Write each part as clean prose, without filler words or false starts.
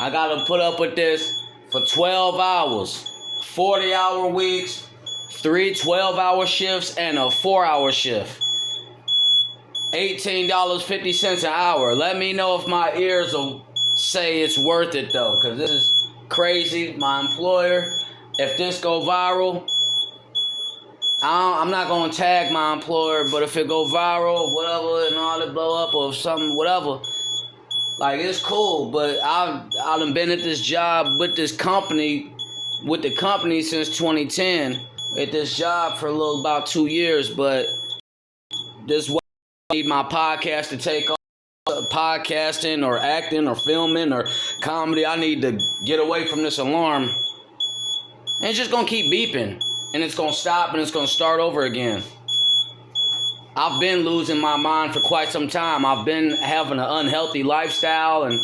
I gotta put up with this for 12 hours. 40-hour weeks, 3 12-hour shifts, and a 4-hour shift. $18.50 an hour. Let me know if my ears will say it's worth it though, because this is crazy. My employer, if this go viral, I'm not gonna tag my employer, but if it go viral, whatever, and all it blow up or something, whatever, like it's cool. But I've done been at this job with the company since 2010. At this job for about 2 years, but this way I need my podcast to take off. Podcasting or acting or filming or comedy, I need to get away from this alarm. And it's just gonna keep beeping, and it's gonna stop, and it's gonna start over again. I've been losing my mind for quite some time. I've been having an unhealthy lifestyle, and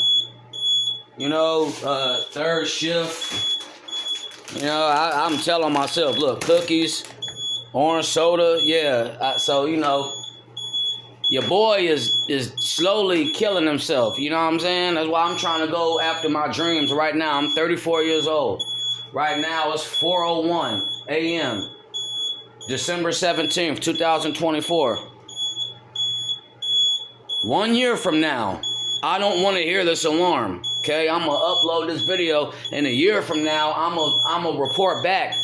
third shift. I'm telling myself, look, cookies, orange soda, yeah. Your boy is slowly killing himself. You know what I'm saying? That's why I'm trying to go after my dreams right now. I'm 34 years old. Right now it's 4:01 a.m. December 17th, 2024. 1 year from now, I don't want to hear this alarm. Okay, I'm gonna upload this video, and a year from now, I'm gonna report back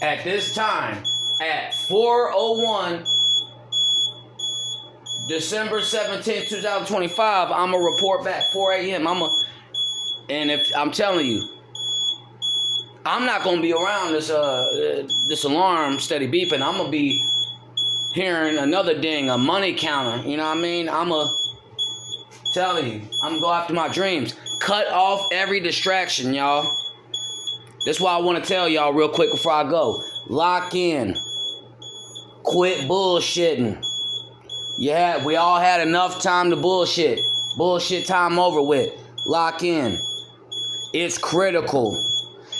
at this time at 4:01. December 17th, 2025, I'm going to report back 4 a.m. And if I'm telling you, I'm not going to be around this alarm steady beeping. I'm going to be hearing another ding, a money counter. You know what I mean? I'm going to tell you, I'm going to go after my dreams. Cut off every distraction, y'all. That's why I want to tell y'all real quick before I go. Lock in. Quit bullshitting. Yeah, we all had enough time to bullshit. Bullshit time over with. Lock in. It's critical.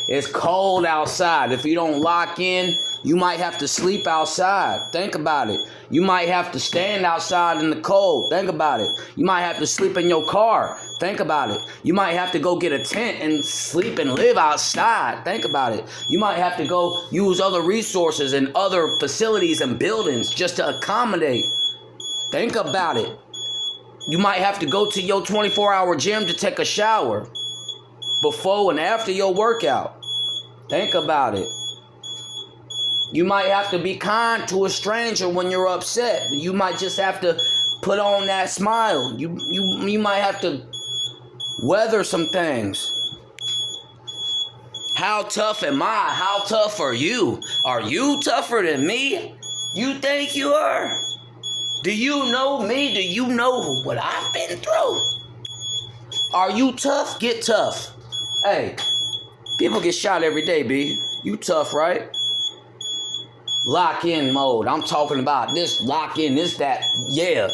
It's cold outside. If you don't lock in, you might have to sleep outside. Think about it. You might have to stand outside in the cold. Think about it. You might have to sleep in your car. Think about it. You might have to go get a tent and sleep and live outside. Think about it. You might have to go use other resources and other facilities and buildings just to accommodate. Think about it. You might have to go to your 24-hour gym to take a shower before and after your workout. Think about it. You might have to be kind to a stranger when you're upset. You might just have to put on that smile. You might have to weather some things. How tough am I? How tough are you? Are you tougher than me? You think you are? Do you know me? Do you know what I've been through? Are you tough? Get tough. Hey, people get shot every day, B. You tough, right? Lock in mode. I'm talking about this lock in, this, that. Yeah.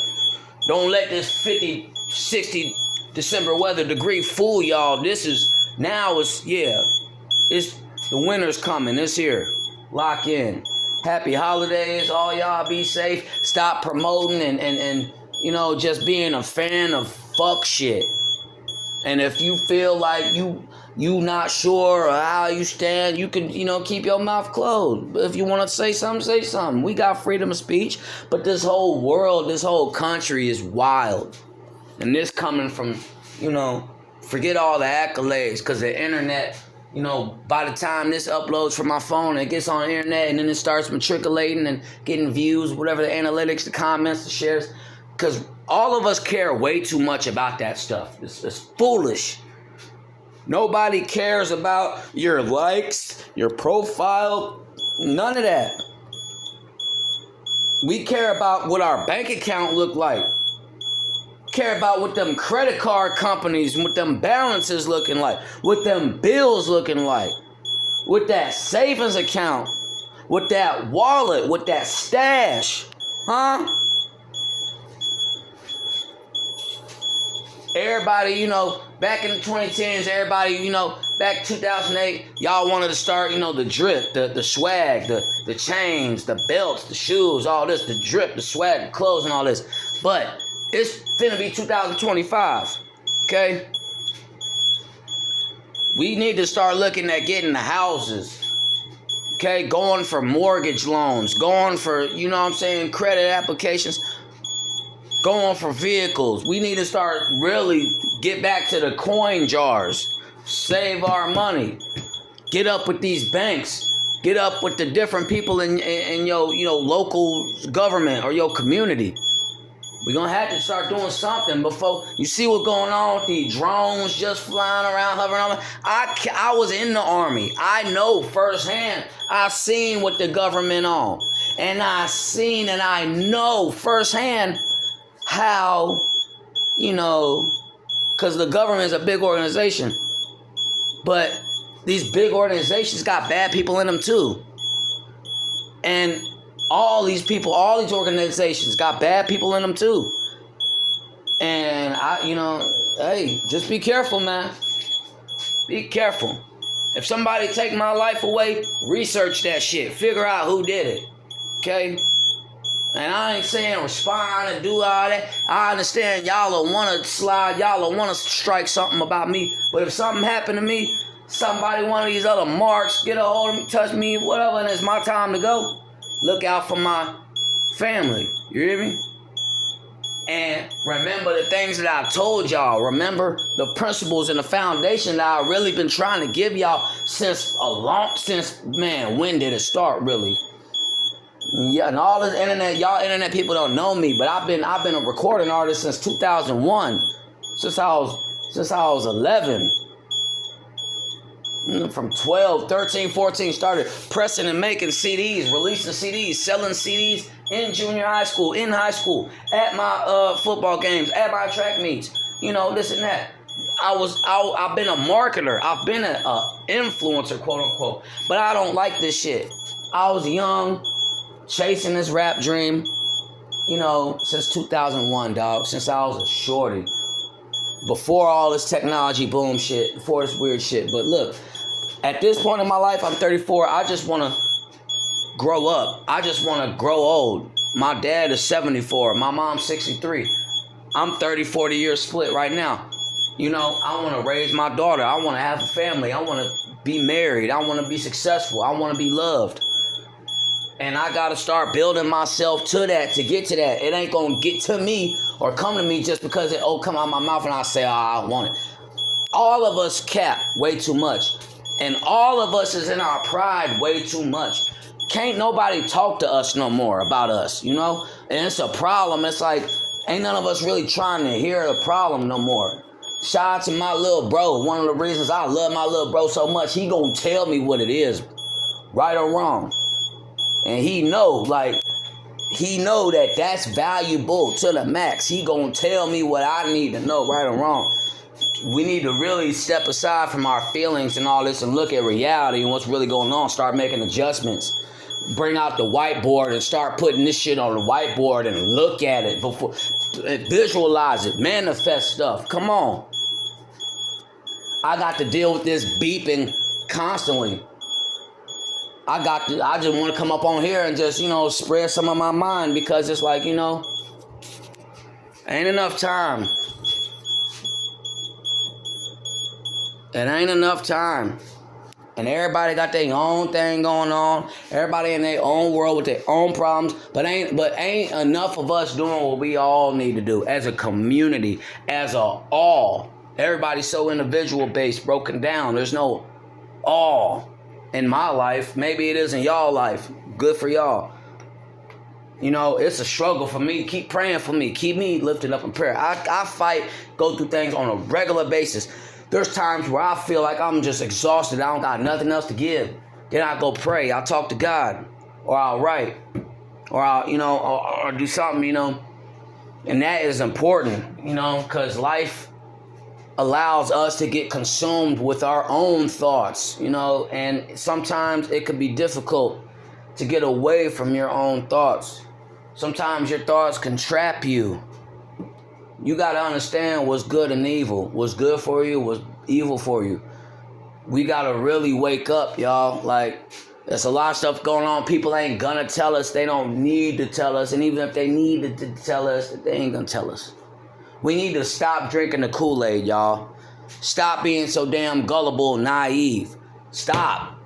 Don't let this 50, 60 December weather degree fool y'all. It's the winter's coming. It's here. Lock in. Happy holidays, all y'all be safe. Stop promoting and just being a fan of fuck shit. And if you feel like you not sure how you stand, you can, keep your mouth closed. But if you want to say something, say something. We got freedom of speech, but this whole world, this whole country is wild. And this coming from, forget all the accolades, because the internet, by the time this uploads from my phone, it gets on the internet, and then it starts matriculating and getting views, whatever the analytics, the comments, the shares. Because all of us care way too much about that stuff. It's foolish. Nobody cares about your likes, your profile, none of that. We care about what our bank account look like. Care about what them credit card companies, what them balances looking like, what them bills looking like, what that savings account, what that wallet, what that stash, huh? Everybody, back in the 2010s, everybody, back 2008, y'all wanted to start, the drip, the swag, the chains, the belts, the shoes, all this, the drip, the swag, the clothes and all this. But it's finna be 2025, okay? We need to start looking at getting the houses. Okay, going for mortgage loans, going for, you know what I'm saying, credit applications, going for vehicles. We need to start really get back to the coin jars, save our money, get up with these banks, get up with the different people in your, you know, local government or your community. We're going to have to start doing something before you see what's going on with these drones just flying around, hovering on. I was in the Army. I know firsthand. I seen what the government on. And I know firsthand how, you know, because the government is a big organization. But these big organizations got bad people in them too. And all these people, all these organizations got bad people in them too. And you know, hey, just be careful, man. Be careful. If somebody take my life away, research that shit. Figure out who did it. Okay? And I ain't saying respond and do all that. I understand y'all will want to slide, y'all will want to strike something about me. But if something happened to me, somebody, one of these other marks, get a hold of me, touch me, whatever, and it's my time to go, look out for my family. You hear me? And remember the things that I told y'all. Remember the principles and the foundation that I've really been trying to give y'all since, man, when did it start really? Yeah, and all this internet, y'all internet people don't know me, but I've been a recording artist since 2001. Since I was 11. From 12, 13, 14, started pressing and making CDs, releasing CDs, selling CDs in junior high school, in high school, at my football games, at my track meets, you know, this and that. I've been a marketer. I've been an influencer, quote unquote. But I don't like this shit. I was young, chasing this rap dream, you know, since 2001, dog. Since I was a shorty. Before all this technology boom shit, before this weird shit. But look, at this point in my life, I'm 34. I just want to grow up. I just want to grow old. My dad is 74. My mom's 63. I'm 30, 40 years split right now. You know, I want to raise my daughter. I want to have a family. I want to be married. I want to be successful. I want to be loved. And I got to start building myself to that, to get to that. It ain't going to get to me or come to me just because it come out my mouth and I say, oh, I want it. All of us cap way too much. And all of us is in our pride way too much. Can't nobody talk to us no more about us, you know? And it's a problem. It's like, ain't none of us really trying to hear the problem no more. Shout out to my little bro. One of the reasons I love my little bro so much, he gonna tell me what it is, right or wrong. And he know that that's valuable to the max. He gonna tell me what I need to know, right or wrong. We need to really step aside from our feelings and all this and look at reality and what's really going on. Start making adjustments. Bring out the whiteboard and start putting this shit on the whiteboard and look at it before. Visualize it. Manifest stuff. Come on. I got to deal with this beeping constantly. I just want to come up on here and just, you know, spread some of my mind because it's like, you know, ain't enough time. It ain't enough time. And everybody got their own thing going on. Everybody in their own world with their own problems. But ain't enough of us doing what we all need to do as a community, as a all. Everybody's so individual based, broken down. There's no all. In my life, maybe it is in y'all life. Good for y'all. You know, it's a struggle for me. Keep praying for me. Keep me lifted up in prayer. I fight, go through things on a regular basis. There's times where I feel like I'm just exhausted. I don't got nothing else to give. Then I go pray. I'll talk to God. Or I'll write. Or I'll, you know, or do something, you know. And that is important, you know, because life allows us to get consumed with our own thoughts, you know, and sometimes it could be difficult to get away from your own thoughts. Sometimes your thoughts can trap you. You got to understand what's good and evil, what's good for you, what's evil for you. We got to really wake up, y'all. Like, there's a lot of stuff going on. People ain't gonna tell us. They don't need to tell us. And even if they needed to tell us, they ain't gonna tell us. We need to stop drinking the Kool-Aid, y'all. Stop being so damn gullible, naive. Stop.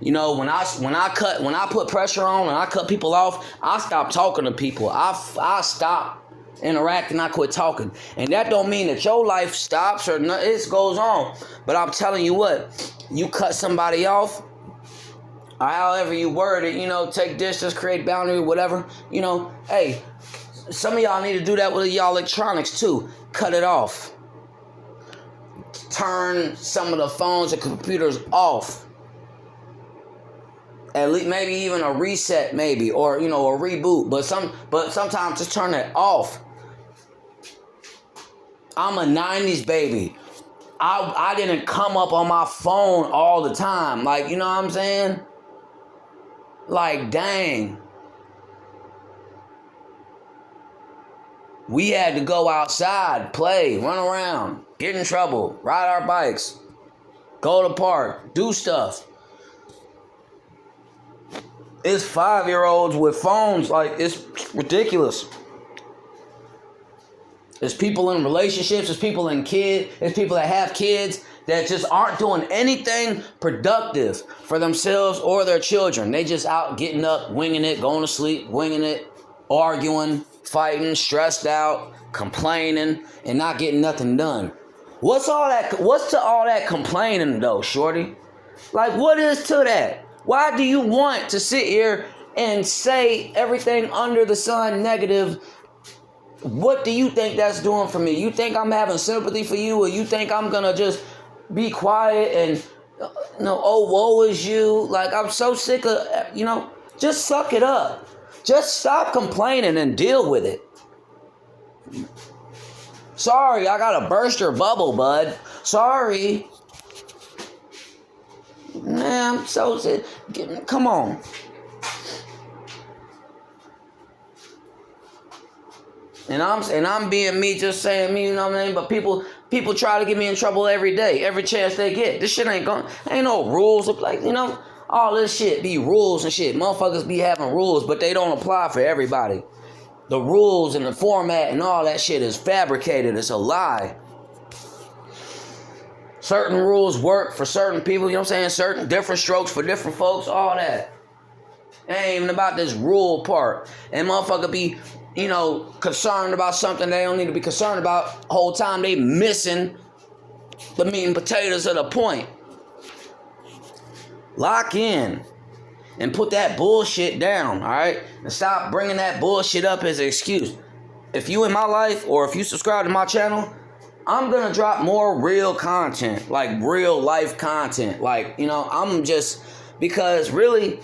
You know, when I put pressure on and I cut people off, I stop talking to people. I stop interacting. I quit talking, and that don't mean that your life stops or it goes on. But I'm telling you what, you cut somebody off, or however you word it, you know, take distance, create boundary, whatever. You know, hey, some of y'all need to do that with y'all electronics too. Cut it off. Turn some of the phones and computers off. At least maybe even a reset, maybe, or you know, a reboot. But sometimes just turn it off. I'm a 90s baby. I didn't come up on my phone all the time. Like, you know what I'm saying? Like, dang. We had to go outside, play, run around, get in trouble, ride our bikes, go to the park, do stuff. It's 5-year-olds with phones. Like, it's ridiculous. There's people in relationships. There's people in kids. There's people that have kids that just aren't doing anything productive for themselves or their children. They just out getting up, winging it, going to sleep, winging it, arguing, fighting, stressed out, complaining, and not getting nothing done. What's to all that complaining though, shorty? Like, what is to that? Why do you want to sit here and say everything under the sun negative? What do you think that's doing for me? You think I'm having sympathy for you, or you think I'm gonna just be quiet and, you know, oh, woe is you? Like, I'm so sick of, you know, just suck it up. Just stop complaining and deal with it. Sorry, I gotta burst your bubble, bud. Sorry. Man, I'm so sick. Come on. And I'm being me, just saying me, you know what I mean? But people try to get me in trouble every day, every chance they get. This shit ain't no rules. Like, you know, all this shit be rules and shit. Motherfuckers be having rules, but they don't apply for everybody. The rules and the format and all that shit is fabricated. It's a lie. Certain rules work for certain people, you know what I'm saying? Certain different strokes for different folks, all that. It ain't even about this rule part. And motherfucker be, you know, concerned about something they don't need to be concerned about. The whole time they missing the meat and potatoes of the point. Lock in and put that bullshit down, all right? And stop bringing that bullshit up as an excuse. If you in my life or if you subscribe to my channel, I'm going to drop more real content, like real life content. Like, you know, I'm just, because really,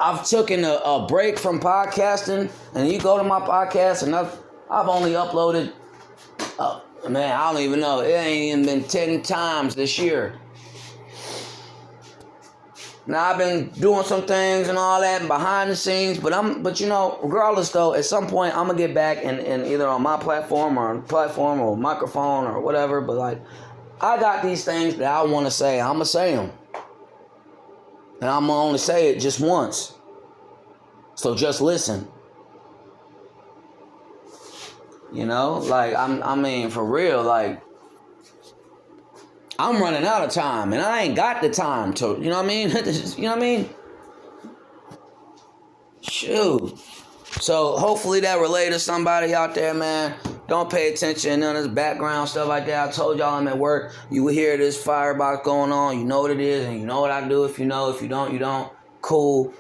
I've taken a break from podcasting, and you go to my podcast, and I've only uploaded, man, I don't even know. It ain't even been 10 times this year. Now, I've been doing some things and all that behind the scenes, but you know, regardless though, at some point, I'm going to get back and either on my platform or microphone or whatever, but like, I got these things that I want to say. I'm going to say them. And I'm going to only say it just once. So just listen. You know, like, I mean, for real, like, I'm running out of time, and I ain't got the time to, you know what I mean? You know what I mean? Shoot. So hopefully that relayed to somebody out there, man. Don't pay attention to none of this background stuff like that. I told y'all I'm at work. You will hear this firebox going on. You know what it is, and you know what I do. If you know, if you don't, you don't. Cool.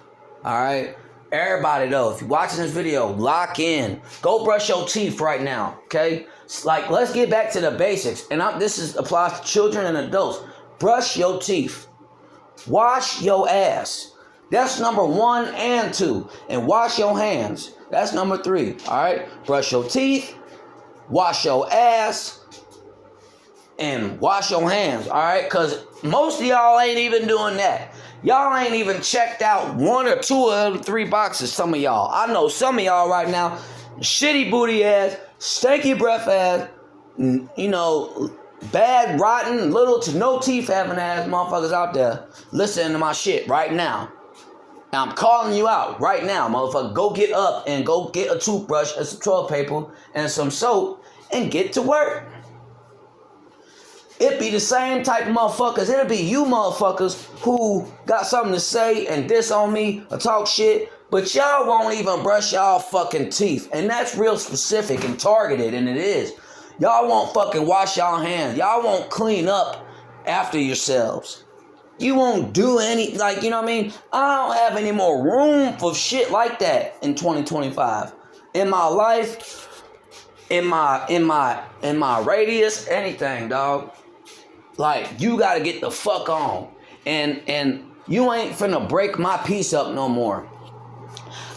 All right? Everybody, though, if you're watching this video, lock in. Go brush your teeth right now, okay? Like, let's get back to the basics. And this applies to children and adults. Brush your teeth. Wash your ass. That's number 1 and 2. And wash your hands. That's number 3. All right? Brush your teeth. Wash your ass. And wash your hands. All right? Because most of y'all ain't even doing that. Y'all ain't even checked out 1 or 2 of the 3 boxes, some of y'all. I know some of y'all right now, shitty booty ass, stanky breath ass, you know, bad, rotten, little to no teeth having ass motherfuckers out there listening to my shit right now. And I'm calling you out right now, motherfucker. Go get up and go get a toothbrush and some toilet paper and some soap and get to work. it be the same type of motherfuckers. It'll be you motherfuckers who got something to say and diss on me or talk shit, but y'all won't even brush y'all fucking teeth. And that's real specific and targeted, and it is. Y'all won't fucking wash y'all hands. Y'all won't clean up after yourselves. You won't do any, like, you know what I mean? I don't have any more room for shit like that in 2025. In my life, in my radius, anything, dog. Like, you gotta get the fuck on. And you ain't finna break my peace up no more.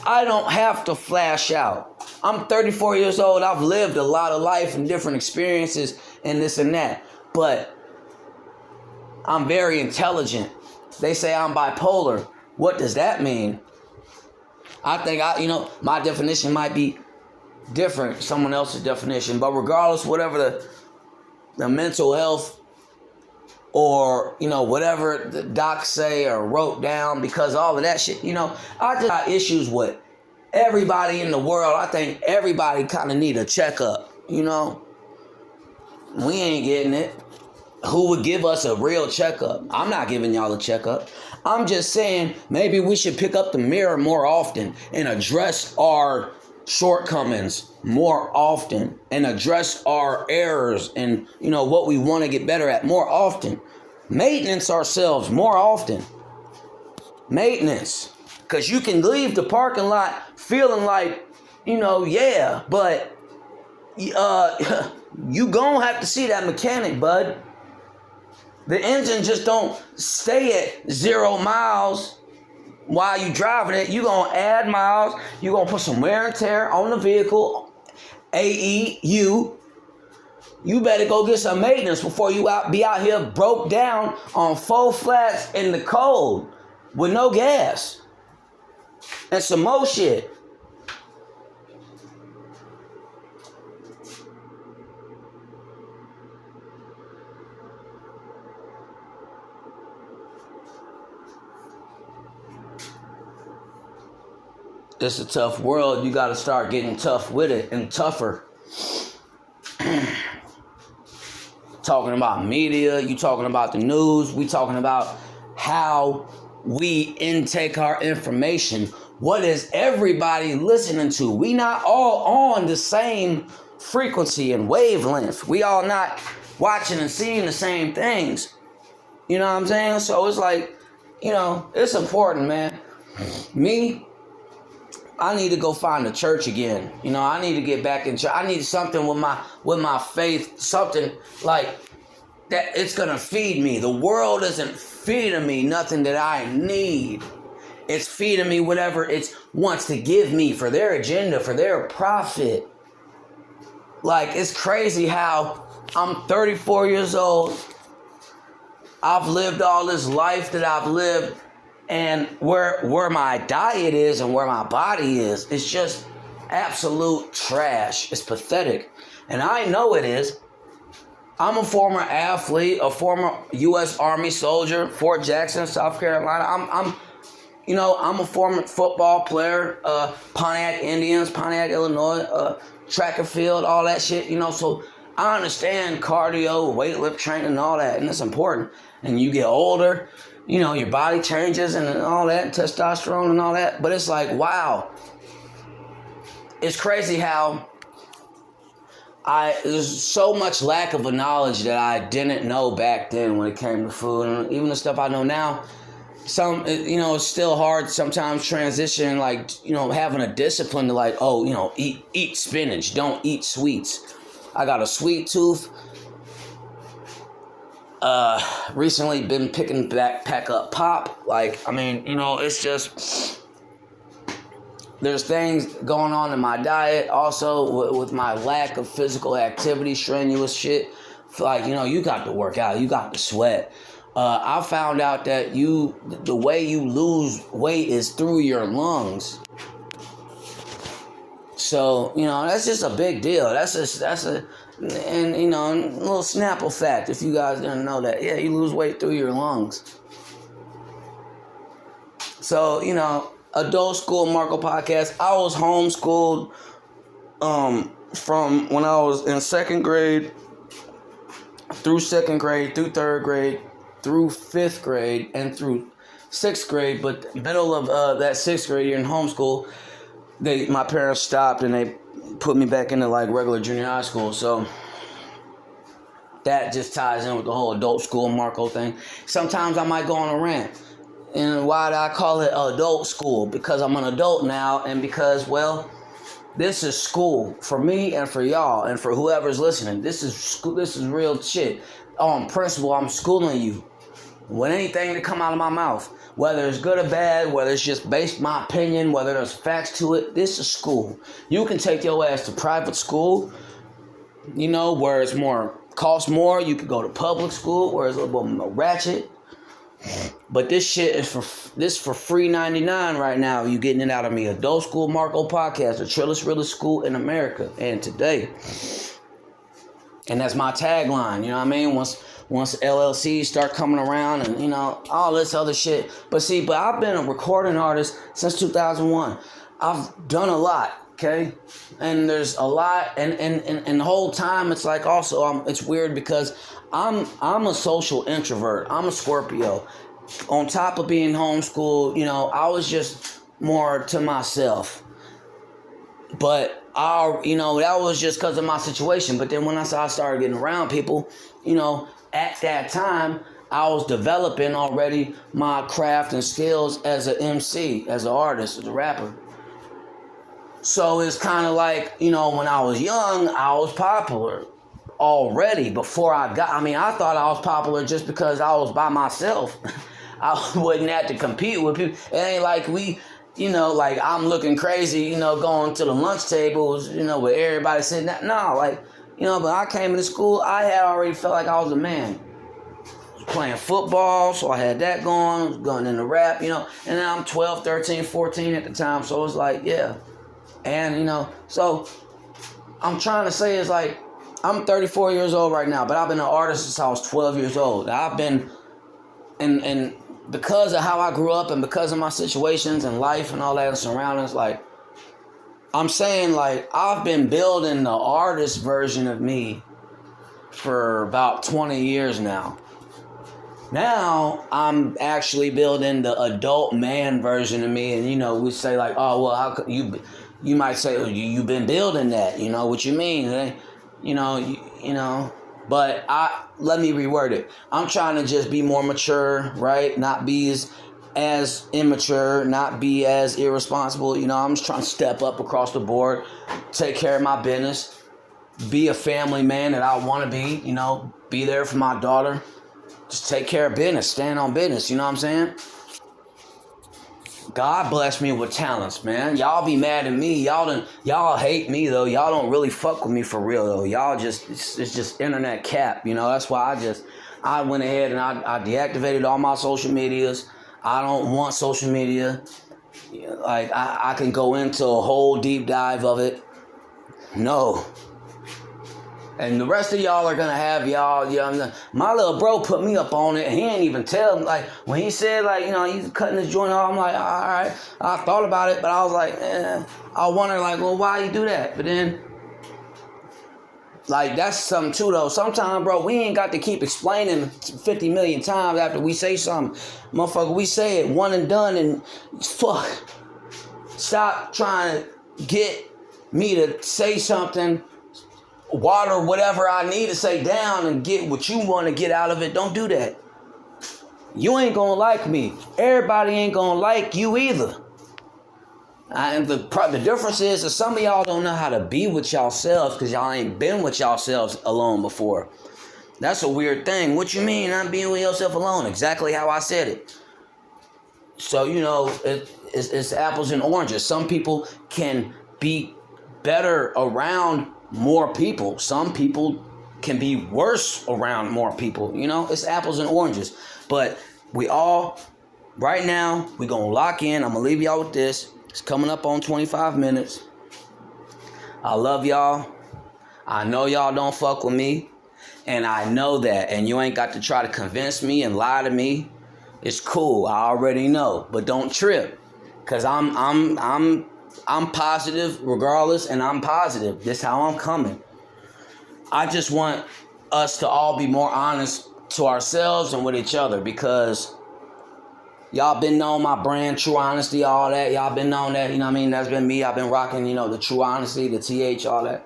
I don't have to flash out. I'm 34 years old. I've lived a lot of life and different experiences and this and that. But I'm very intelligent. They say I'm bipolar. What does that mean? I think my definition might be different, someone else's definition. But regardless, whatever the mental health or, whatever the docs say or wrote down, because all of that shit, I just got issues with everybody in the world. I think everybody kind of need a checkup, We ain't getting it. Who would give us a real checkup? I'm not giving y'all a checkup. I'm just saying maybe we should pick up the mirror more often and address our shortcomings more often and address our errors and, what we want to get better at more often. Maintenance ourselves more often. Maintenance. Because you can leave the parking lot feeling like, but you gonna have to see that mechanic, bud. The engine just don't stay at 0 miles while you driving it. You gonna add miles. You gonna put some wear and tear on the vehicle. AEU. You better go get some maintenance before you be out here broke down on 4 flats in the cold with no gas and some more shit. It's a tough world. You got to start getting tough with it and tougher. Talking about media, you talking about the news, we talking about how we intake our information. What is everybody listening to? We not all on the same frequency and wavelength. We all not watching and seeing the same things. You know what I'm saying? So it's like, it's important, man. Me, I need to go find a church again. I need to get back in church. I need something with my faith, something like that. It's gonna feed me. The world isn't feeding me nothing that I need. It's feeding me whatever it wants to give me for their agenda, for their profit. Like, it's crazy how I'm 34 years old. I've lived all this life that I've lived. And where my diet is and where my body is, it's just absolute trash. It's pathetic. And I know it is. I'm a former athlete, a former U.S. Army soldier, Fort Jackson, South Carolina. I'm a former football player, Pontiac Indians, Pontiac, Illinois, track and field, all that shit, So I understand cardio, weightlifting training, and all that, and it's important. And you get older. Your body changes and all that, testosterone and all that. But it's like, wow. It's crazy how there's so much lack of a knowledge that I didn't know back then when it came to food. And even the stuff I know now, it's still hard sometimes transition, like, having a discipline to like, eat spinach, don't eat sweets. I got a sweet tooth. Recently been picking pack up pop. Like, it's just, there's things going on in my diet also with my lack of physical activity, strenuous shit. Like, you got to work out, you got to sweat. I found out that the way you lose weight is through your lungs. So, that's just a big deal. And, a little Snapple fact, if you guys didn't know that. Yeah, you lose weight through your lungs. So, Adult School Marco Podcast. I was homeschooled from when I was in 2nd grade through second grade, through third grade, through fifth grade, and through sixth grade. But middle of that sixth grade year in homeschool, my parents stopped and they put me back into like regular junior high school. So that just ties in with the whole adult school Marco thing. Sometimes I might go on a rant. And why do I call it adult school? Because I'm an adult now, and because, well, this is school for me and for y'all and for whoever's listening. This is school. This is real shit. On principle, I'm schooling you. With anything that come out of my mouth, whether it's good or bad, whether it's just based my opinion, whether there's facts to it, this is school. You can take your ass to private school, where it's costs more. You could go to public school where it's a little bit more ratchet. But this shit is for free 99 right now. You getting it out of me. Adult School Marco Podcast, the trillest, realest school in America and today. And that's my tagline, you know what I mean? Once LLCs start coming around and, all this other shit. But I've been a recording artist since 2001. I've done a lot, okay? And there's a lot, and the whole time it's like also, it's weird because I'm a social introvert. I'm a Scorpio. On top of being homeschooled, I was just more to myself. But that was just because of my situation. But then when I started getting around people, at that time, I was developing already my craft and skills as an MC, as an artist, as a rapper. So it's kind of like, when I was young, I was popular already before I thought I was popular just because I was by myself. I wouldn't have to compete with people. It ain't like like I'm looking crazy, going to the lunch tables, with everybody sitting there. No, but I came into school, I had already felt like I was a man. I was playing football, so I had that going. I was going into rap, and then I'm 12, 13, 14 at the time, so it's like, yeah. And, so I'm trying to say is like, I'm 34 years old right now, but I've been an artist since I was 12 years old. I've been, and because of how I grew up and because of my situations and life and all that and surroundings, I'm saying I've been building the artist version of me for about 20 years now. Now I'm actually building the adult man version of me, and we say oh well, how could you might say, oh, you've been building that, what you mean? But let me reword it. I'm trying to just be more mature, right? Not be as immature, not be as irresponsible. I'm just trying to step up across the board, take care of my business, be a family man that I want to be there for my daughter, just take care of business, stand on business. You know what I'm saying? God bless me with talents, man. Y'all be mad at me. Y'all hate me though. Y'all don't really fuck with me for real though. Y'all it's just internet cap. That's why I went ahead and I deactivated all my social medias. I don't want social media. I can go into a whole deep dive of it. No. And the rest of y'all are going to have my little bro put me up on it, and he ain't even tell me, when he said, he's cutting his joint off, I'm like, all right, I thought about it, but I was like, I wonder, well, why you do that? But then, that's something too, though. Sometimes, bro, we ain't got to keep explaining 50 million times after we say something. Motherfucker, we say it one and done, and fuck. Stop trying to get me to say something, water whatever I need to say down and get what you want to get out of it. Don't do that. You ain't gonna like me. Everybody ain't gonna like you either. And the difference is that some of y'all don't know how to be with yourselves because y'all ain't been with yourselves alone before. That's a weird thing. What you mean not being with yourself alone? Exactly how I said it. So, it's apples and oranges. Some people can be better around more people. Some people can be worse around more people. It's apples and oranges. But right now, we're going to lock in. I'm going to leave y'all with this. It's coming up on 25 minutes. I love y'all. I know y'all don't fuck with me. And I know that. And you ain't got to try to convince me and lie to me. It's cool. I already know. But don't trip. Because I'm positive regardless, and I'm positive. This is how I'm coming. I just want us to all be more honest to ourselves and with each other, because y'all been knowing my brand, True Honesty, all that. Y'all been knowing that, you know what I mean? That's been me. I've been rocking, the True Honesty, the TH, all that.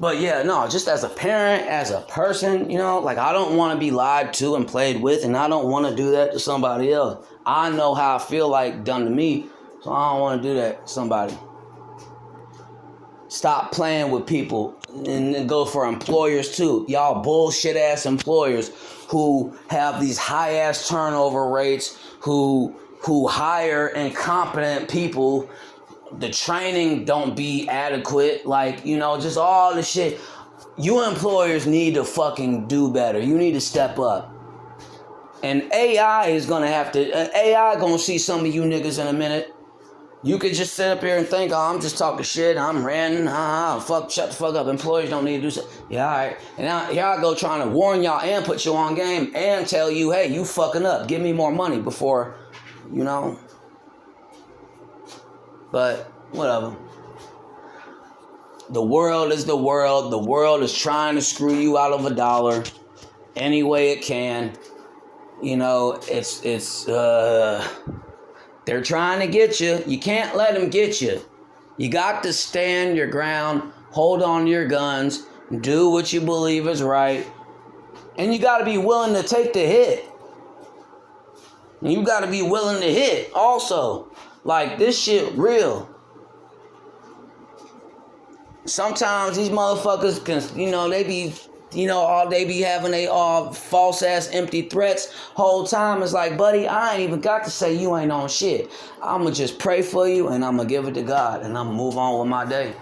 But yeah, no, just as a parent, as a person, like I don't want to be lied to and played with, and I don't want to do that to somebody else. I know how I feel like done to me, so I don't want to do that to somebody. Stop playing with people, and then go for employers too. Y'all bullshit ass employers who have these high ass turnover rates, who hire incompetent people. The training don't be adequate, just all the shit. You employers need to fucking do better. You need to step up. And AI is gonna AI gonna see some of you niggas in a minute. You could just sit up here and think, oh, I'm just talking shit, I'm ranting, shut the fuck up. Employers don't need to do so. Yeah, all right. And now here I go trying to warn y'all and put you on game and tell you, hey, you fucking up. Give me more money before, But whatever. The world is the world. The world is trying to screw you out of $1 any way it can. They're trying to get you. You can't let them get you. You got to stand your ground, hold on to your guns, do what you believe is right, and you got to be willing to take the hit. And you got to be willing to hit also. Like, this shit real. Sometimes these motherfuckers can, they be, they be having they all false ass empty threats. Whole time it's like, buddy, I ain't even got to say you ain't on shit. I'ma just pray for you and I'ma give it to God and I'ma move on with my day.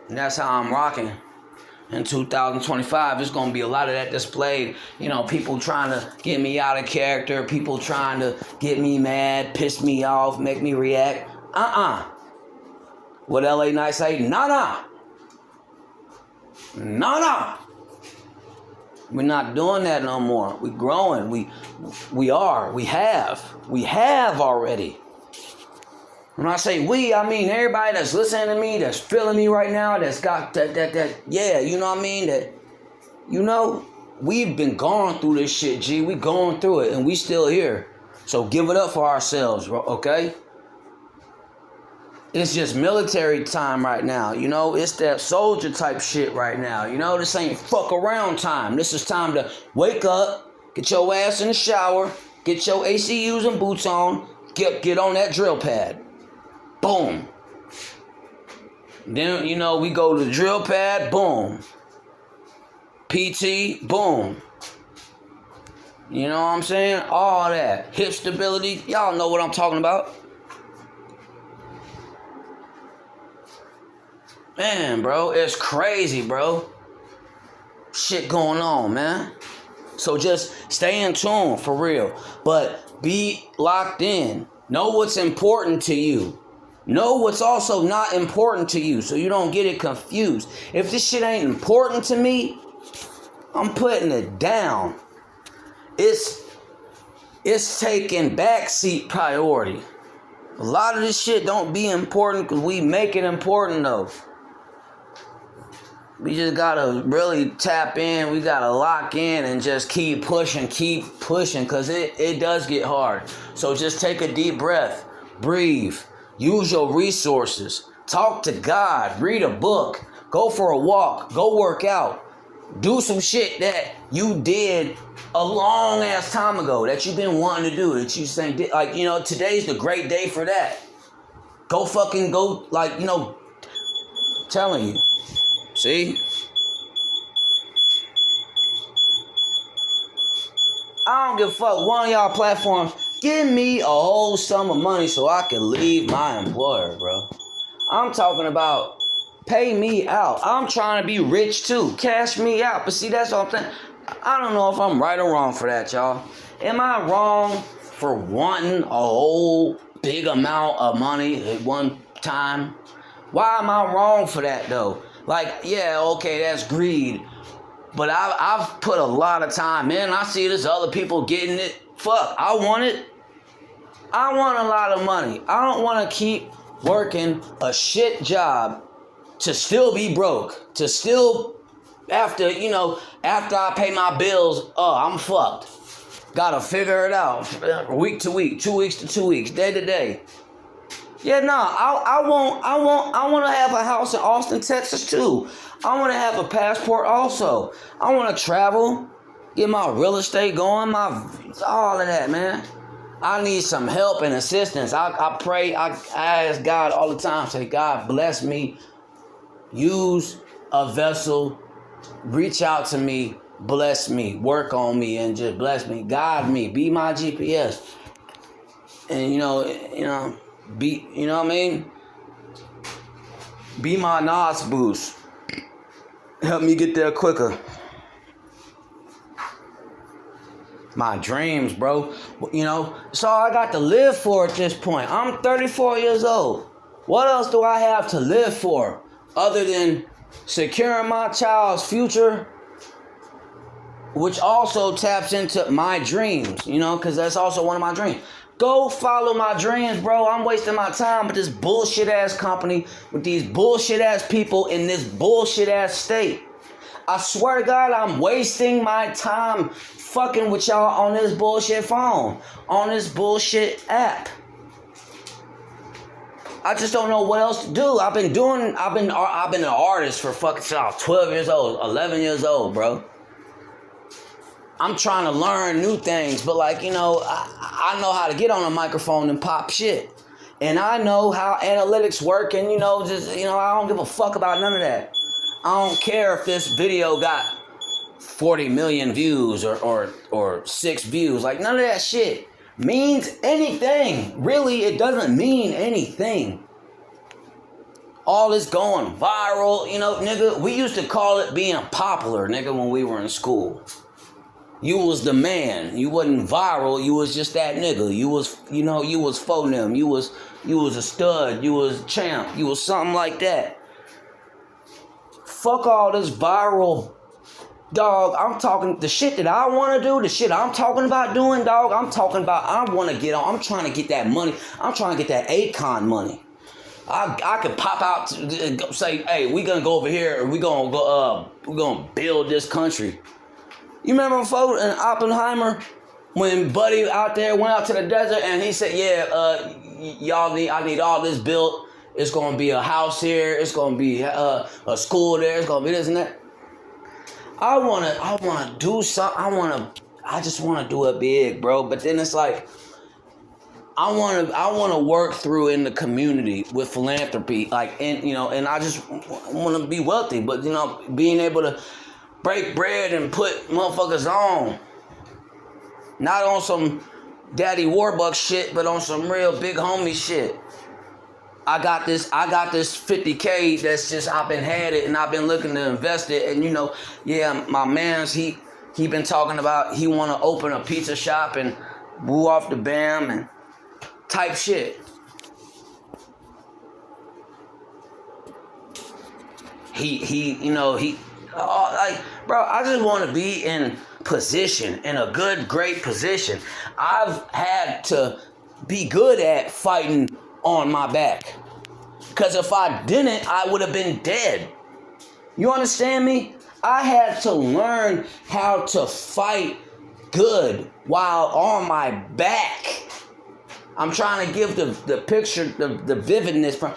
And that's how I'm rocking. In 2025, it's gonna be a lot of that displayed. People trying to get me out of character, people trying to get me mad, piss me off, make me react. What LA Knight say? Nah. We're not doing that no more. We're growing. We have already. When I say we, I mean everybody that's listening to me, that's feeling me right now, that's got that, yeah, you know what I mean? That, we've been going through this shit, G. We going through it, and we still here. So give it up for ourselves, okay? It's just military time right now, It's that soldier type shit right now, This ain't fuck around time. This is time to wake up, get your ass in the shower, get your ACUs and boots on, get on that drill pad. Boom. Then, we go to the drill pad, boom. PT, boom. You know what I'm saying? All that. Hip stability, y'all know what I'm talking about. Man, bro, it's crazy, bro. Shit going on, man. So just stay in tune, for real. But be locked in. Know what's important to you. Know what's also not important to you, so you don't get it confused. If this shit ain't important to me, I'm putting it down. It's taking backseat priority. A lot of this shit don't be important because we make it important, though. We just gotta really tap in. We gotta lock in and just keep pushing, because it does get hard. So just take a deep breath, breathe, use your resources, talk to God, read a book, go for a walk, go work out, do some shit that you did a long ass time ago that you've been wanting to do, that you think, today's the great day for that. Go, telling you. See? I don't give a fuck. One of y'all platforms, give me a whole sum of money so I can leave my employer, bro. I'm talking about pay me out. I'm trying to be rich too. Cash me out. But see, that's what I'm saying. I don't know if I'm right or wrong for that, y'all. Am I wrong for wanting a whole big amount of money at one time? Why am I wrong for that, though? Yeah, okay, that's greed. But I've put a lot of time in. I see this other people getting it. Fuck, I want it. I want a lot of money. I don't want to keep working a shit job to still be broke. To still, After, after I pay my bills, I'm fucked. Gotta figure it out. Week to week, 2 weeks to 2 weeks, day to day. Yeah, I want to have a house in Austin, Texas too. I want to have a passport also. I want to travel, get my real estate going, all of that, man. I need some help and assistance. I pray, I ask God all the time, say, God, bless me. Use a vessel, reach out to me, bless me, work on me, and just bless me, guide me, be my GPS. And be, you know what I mean? Be my NOS boost. Help me get there quicker. My dreams, bro. It's all I got to live for at this point. I'm 34 years old. What else do I have to live for other than securing my child's future, which also taps into my dreams, because that's also one of my dreams. Go follow my dreams, bro. I'm wasting my time with this bullshit ass company, with these bullshit ass people in this bullshit ass state. I swear to God, I'm wasting my time fucking with y'all on this bullshit phone, on this bullshit app. I just don't know what else to do. I've been an artist for fucking since I was 12 years old, 11 years old, bro. I'm trying to learn new things, but I know how to get on a microphone and pop shit. And I know how analytics work, and I don't give a fuck about none of that. I don't care if this video got 40 million views or 6 views. Like, none of that shit means anything. Really, it doesn't mean anything. All this going viral, nigga, we used to call it being popular, nigga, when we were in school. You was the man. You wasn't viral. You was just that nigga. You was for them. You was a stud. You was a champ. You was something like that. Fuck all this viral, dog. I'm talking the shit that I want to do. The shit I'm talking about doing, dog. I'm talking about. I want to get on. I'm trying to get that money. I'm trying to get that Akon money. I could pop out and say, hey, we gonna go over here. And we gonna build this country. You remember folks in Oppenheimer when Buddy out there went out to the desert and he said, I need all this built. It's going to be a house here. It's going to be a school there. It's going to be this and that. I want to do something. I just want to do it big, bro. But then it's like, I want to work through in the community with philanthropy. And I just want to be wealthy. But, being able to break bread and put motherfuckers on. Not on some Daddy Warbucks shit, but on some real big homie shit. I got this 50K that's just, I've been had it and I've been looking to invest it. And my man's, he been talking about, he want to open a pizza shop and woo off the bam and type shit. Bro, I just want to be in a great position. I've had to be good at fighting on my back. Because if I didn't, I would have been dead. You understand me? I had to learn how to fight good while on my back. I'm trying to give the picture, the vividness from,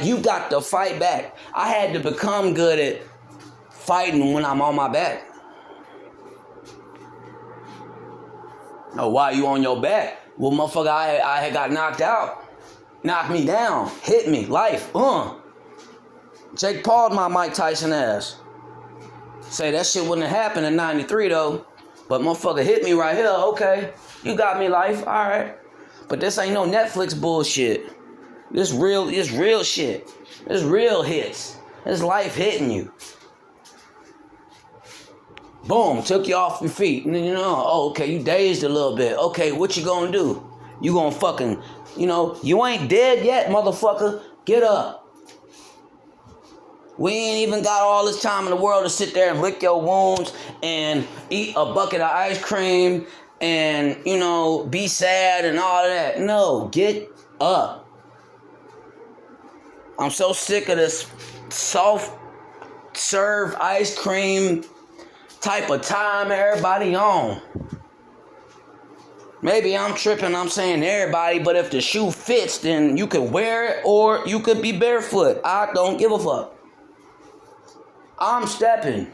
you got to fight back. I had to become good at fighting when I'm on my back. Oh, why you on your back? Well, motherfucker, I had got knocked out. Knocked me down. Hit me. Life. Jake Paul, my Mike Tyson ass. Say that shit wouldn't have happened in 93 though. But motherfucker hit me right here. Okay. You got me, life. Alright. But this ain't no Netflix bullshit. This real shit. This real hits. This life hitting you. Boom, took you off your feet. And then okay, you dazed a little bit. Okay, what you gonna do? You gonna fucking, you ain't dead yet, motherfucker. Get up. We ain't even got all this time in the world to sit there and lick your wounds and eat a bucket of ice cream and, be sad and all of that. No, get up. I'm so sick of this soft serve ice cream type of time everybody on. Maybe I'm tripping, I'm saying everybody, but if the shoe fits, then you could wear it or you could be barefoot. I don't give a fuck. I'm stepping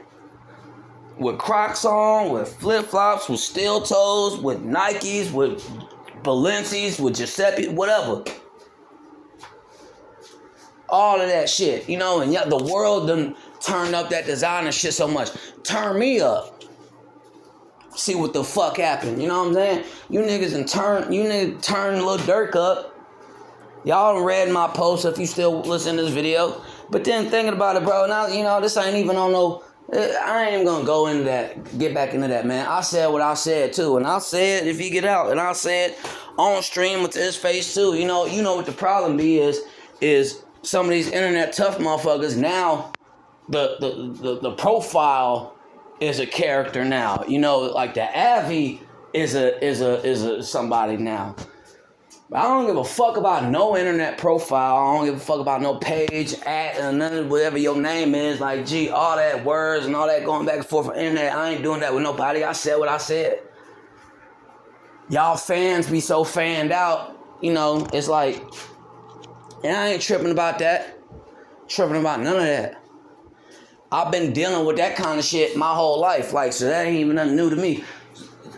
with Crocs on, with flip-flops, with steel toes, with Nikes, with Balenci's, with Giuseppe, whatever. All of that shit, you know, and yeah, the world done turned up that designer shit so much. Turn me up. See what the fuck happened, you know what I'm saying? You niggas turn Lil Durk up. Y'all done read my post if you still listen to this video. But then thinking about it, bro, now, you know, this ain't even on no, I ain't even gonna go into that, get back into that, man. I said what I said too, and I'll say it if you get out, and I'll say it on stream with his face too. You know what the problem be is some of these internet tough motherfuckers now, the profile is a character now. You know, like the Avi is a somebody now. I don't give a fuck about no internet profile. I don't give a fuck about no page, none of whatever your name is. Like, gee, all that words and all that going back and forth on the internet. I ain't doing that with nobody. I said what I said. Y'all fans be so fanned out. You know, it's like, and I ain't tripping about that. Tripping about none of that. I've been dealing with that kind of shit my whole life. Like, so that ain't even nothing new to me.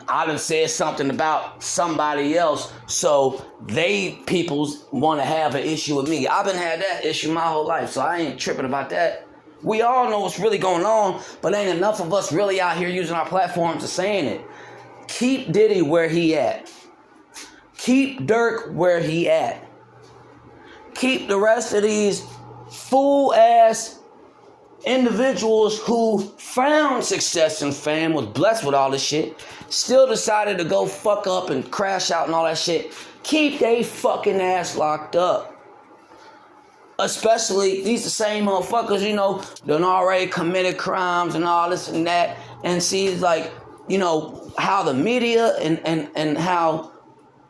I done said something about somebody else, so peoples want to have an issue with me. I've been had that issue my whole life, so I ain't tripping about that. We all know what's really going on, but ain't enough of us really out here using our platforms to saying it. Keep Diddy where he at. Keep Durk where he at. Keep the rest of these fool-ass individuals who found success and fame, was blessed with all this shit, still decided to go fuck up and crash out and all that shit. Keep they fucking ass locked up. Especially these the same motherfuckers, you know, done already committed crimes and all this and that. And see, like, you know, how the media and how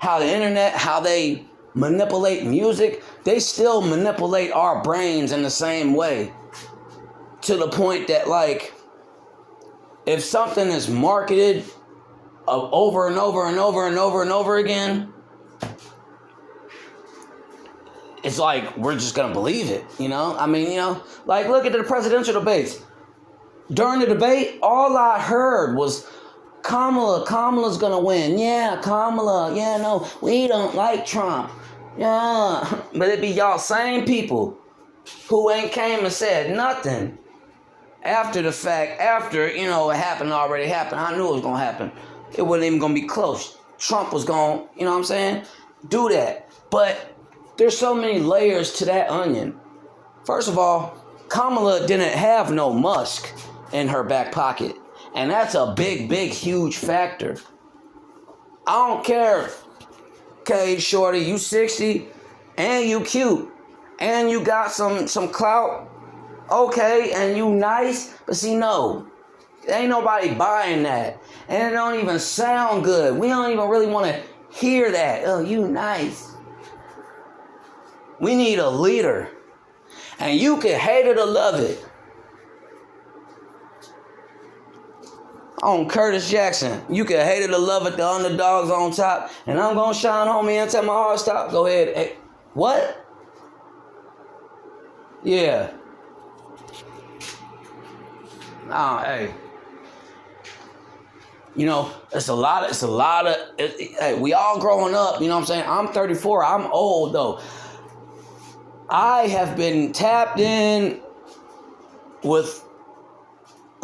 the internet, how they manipulate music, they still manipulate our brains in the same way. To the point that, like, if something is marketed over and over and over and over and over again, it's like we're just gonna believe it, you know? I mean, you know, like, look at the presidential debates. During the debate, all I heard was Kamala's gonna win. Yeah, Kamala. Yeah, no, we don't like Trump. Yeah, but it be y'all same people who ain't came and said nothing. After the fact, after, you know, it already happened. I knew it was going to happen. It wasn't even going to be close. Trump was going, you know what I'm saying? Do that. But there's so many layers to that onion. First of all, Kamala didn't have no Musk in her back pocket. And that's a big, big, huge factor. I don't care, okay, shorty, you 60 and you cute and you got some clout. Okay, and you nice, but see, no, ain't nobody buying that, and it don't even sound good. We don't even really want to hear that. Oh, you nice. We need a leader, and you can hate it or love it. On Curtis Jackson, you can hate it or love it. The underdog's on top, and I'm gonna shine on me until my heart stops. Go ahead. Hey, what? Yeah. Nah, hey. You know, it's a lot of, hey, we all growing up, you know what I'm saying? I'm 34, I'm old though. I have been tapped in with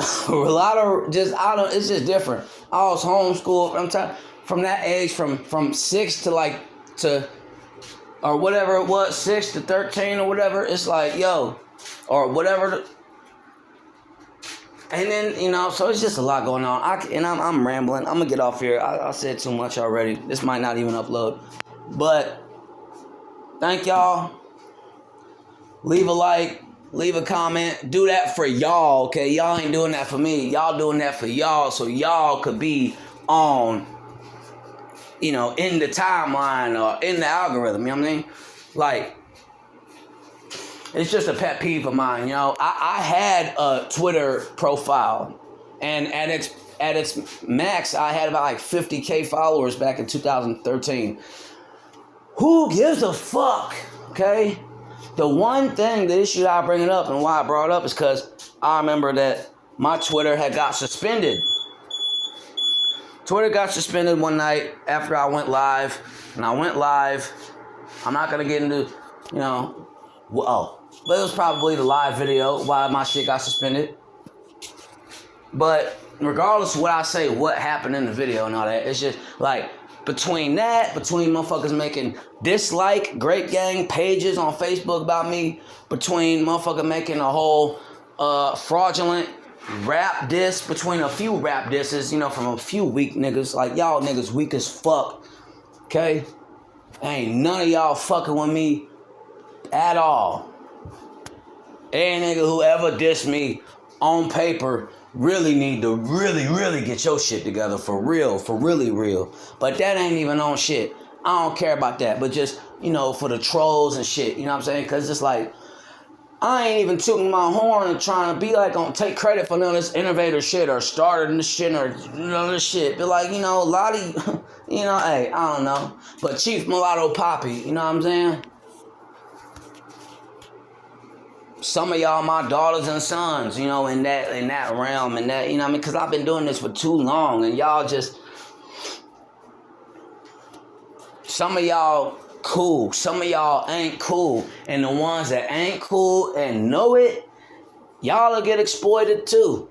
a lot of it's just different. I was homeschooled from that age, from 6 to or whatever it was, 6 to 13 or whatever. It's like, yo, or whatever. And then, you know, so it's just a lot going on. I'm rambling. I'm going to get off here. I said too much already. This might not even upload. But thank y'all. Leave a like. Leave a comment. Do that for y'all, okay? Y'all ain't doing that for me. Y'all doing that for y'all so y'all could be on, you know, in the timeline or in the algorithm. You know what I mean? Like, it's just a pet peeve of mine, you know. I had a Twitter profile, and at its max, I had about like 50K followers back in 2013. Who gives a fuck, okay? The one thing, the issue I bring it up and why I brought it up is because I remember that my Twitter had got suspended. Twitter got suspended one night after I went live, and I went live. I'm not going to get into, you know, but it was probably the live video why my shit got suspended. But regardless of what I say, what happened in the video and all that, it's just like between motherfuckers making dislike Great Gang pages on Facebook about me, between motherfucker making a whole fraudulent rap diss, between a few rap disses, you know, from a few weak niggas, like y'all niggas weak as fuck, okay? Ain't none of y'all fucking with me at all. Any nigga who ever dissed me on paper really need to really get your shit together for real, for really real. But that ain't even on shit. I don't care about that. But just, you know, for the trolls and shit, you know what I'm saying? Because it's like, I ain't even tooting my horn and trying to be like, gonna take credit for none of this innovator shit or starting this shit or none of this shit. But like, you know, a lot of you know, hey, I don't know. But Chief Mulatto Poppy, you know what I'm saying? Some of y'all my daughters and sons, you know, in that realm, and that, you know what I mean? Because I've been doing this for too long, and y'all just, some of y'all cool, some of y'all ain't cool, and the ones that ain't cool and know it, y'all will get exploited too.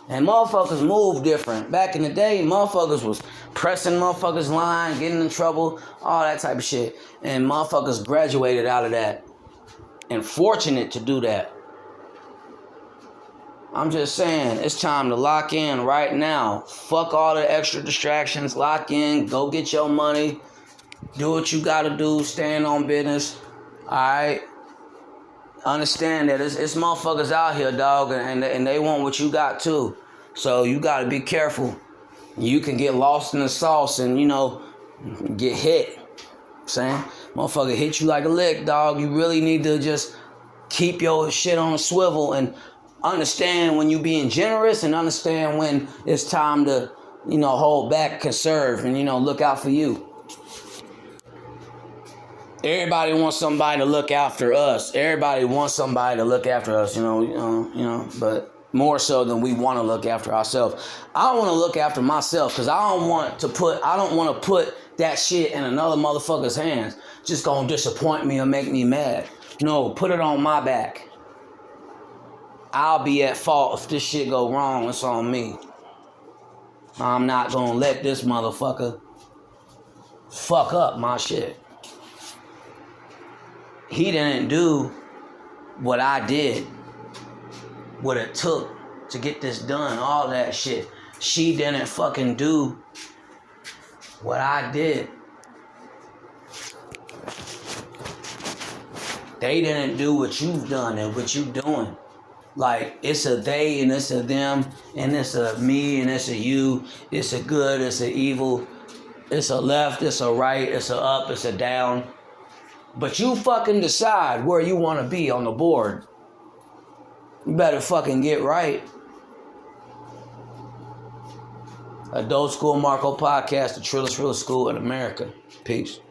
And motherfuckers move different. Back in the day, motherfuckers was pressing motherfuckers' line, getting in trouble, all that type of shit, and motherfuckers graduated out of that. And fortunate to do that. I'm just saying, it's time to lock in right now. Fuck all the extra distractions. Lock in. Go get your money. Do what you gotta do. Stand on business. Alright? Understand that it's motherfuckers out here, dog, and they want what you got too. So you gotta be careful. You can get lost in the sauce and, you know, get hit. Saying, motherfucker hit you like a lick, dog. You really need to just keep your shit on a swivel and understand when you being generous and understand when it's time to, you know, hold back, conserve, and, you know, look out for you. Everybody wants somebody to look after us. Everybody wants somebody to look after us, you know, but more so than we want to look after ourselves. I want to look after myself because I don't want to put that shit in another motherfucker's hands. Just gonna disappoint me or make me mad. No, put it on my back. I'll be at fault if this shit go wrong. It's on me. I'm not gonna let this motherfucker fuck up my shit. He didn't do what I did, what it took to get this done, all that shit. She didn't fucking do what I did. They didn't do what you've done and what you doing. Like, it's a they and it's a them, and it's a me and it's a you. It's a good, it's a evil. It's a left, it's a right, it's a up, it's a down. But you fucking decide where you want to be on the board. You better fucking get right. Adult School Marco Podcast, the trillest school in America. Peace.